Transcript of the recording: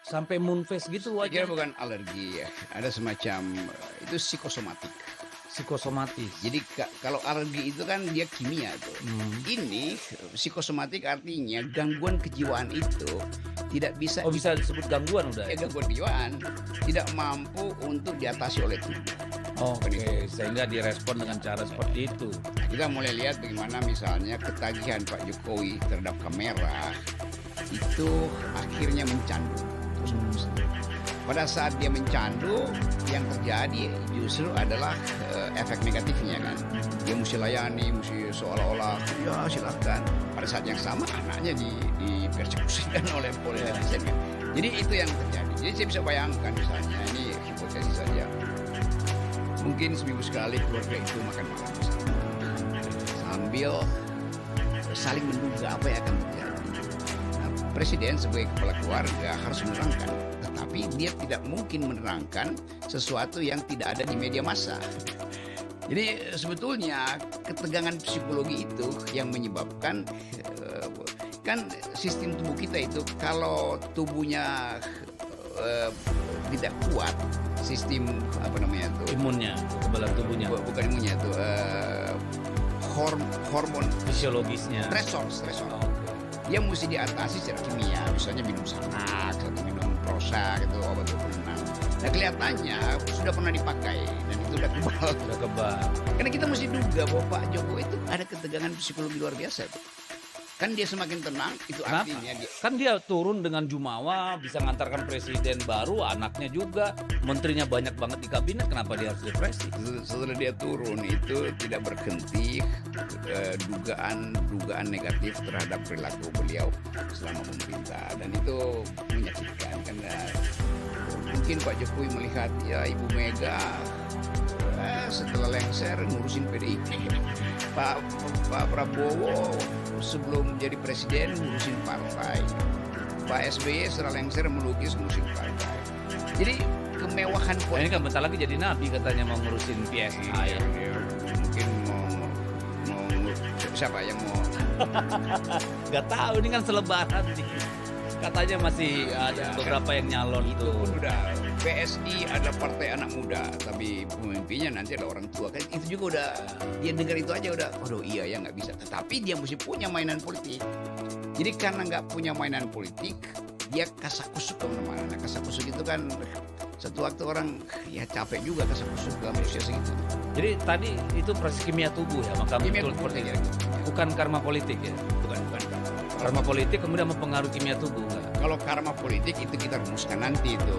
sampai moon face gitu Saya kira wajah. bukan alergi ya, ada semacam itu psikosomatik. Psikosomatis. Jadi kalau alergi itu kan dia kimia tuh. Hmm. Ini psikosomatik artinya gangguan kejiwaan itu tidak bisa Oh, bisa disebut gangguan udah. ya, gangguan kejiwaan tidak mampu untuk diatasi oleh tubuh. Oke, sehingga direspon dengan cara seperti itu. Kita mulai lihat bagaimana misalnya ketagihan Pak Jokowi terhadap kamera itu akhirnya mencandu. Pada saat dia mencandu, yang terjadi justru adalah efek negatifnya kan. Dia mesti layani, mesti seolah-olah ya silakan. Pada saat yang sama anaknya dipersekusikan oleh netizen kan. Jadi itu yang terjadi. Jadi saya bisa bayangkan misalnya ini hipotesis saja. Mungkin seminggu sekali keluarga itu makan malam bersama sambil saling menduga apa yang akan terjadi. Nah, presiden sebagai kepala keluarga harus menerangkan, tetapi dia tidak mungkin menerangkan sesuatu yang tidak ada di media massa. Jadi sebetulnya ketegangan psikologi itu yang menyebabkan kan sistem tubuh kita itu kalau tubuhnya tidak kuat, sistem apa namanya itu Imunnya, kekebalan tubuhnya, bukan imunnya itu hormon fisiologisnya. stresor Oh, dia mesti diatasi secara kimia, misalnya minum sanak atau minum prosa gitu, obat 26. Nah kelihatannya sudah pernah dipakai dan itu udah kebal. udah kebal. Karena kita mesti duga bahwa Pak Jokowi itu ada ketegangan psikologi luar biasa tuh. Kan dia semakin tenang, itu Kenapa? artinya dia Kan dia turun dengan jumawa, bisa ngantarkan presiden baru, anaknya juga, menterinya banyak banget di kabinet, kenapa dia harus depresi? setelah dia turun itu tidak berhenti dugaan negatif terhadap perilaku beliau selama pemerintah, dan itu menyakitkan karena mungkin Pak Jokowi melihat ya Ibu Mega setelah lengser ngurusin PDIP, Pak Prabowo sebelum jadi presiden ngurusin partai, Pak SBY setelah lengser melukis ngurusin partai. Jadi kemewahan Nah, ini kan bentar lagi jadi nabi katanya mau ngurusin PSA ya. mungkin mau siapa yang mau Gak tahu, ini kan selebaran nih. Katanya masih ada beberapa yang nyalon itu tuh. pun udah PSI ada partai anak muda tapi pemimpinnya nanti ada orang tua kan, itu juga udah dia dengar itu aja udah aduh iya ya nggak bisa, tetapi dia mesti punya mainan politik. Jadi karena nggak punya mainan politik dia kasakusuk kemana-mana. Nah, kasakusuk itu kan satu waktu orang ya capek juga kasakusuk dalam usia segitu. Jadi tadi itu proses kimia tubuh ya, maka Kimia betul tubuh seperti ya, itu. Bukan karma politik ya. bukan Karma politik kemudian mempengaruhi kimia tubuh. kalau karma politik itu kita rumuskan nanti itu.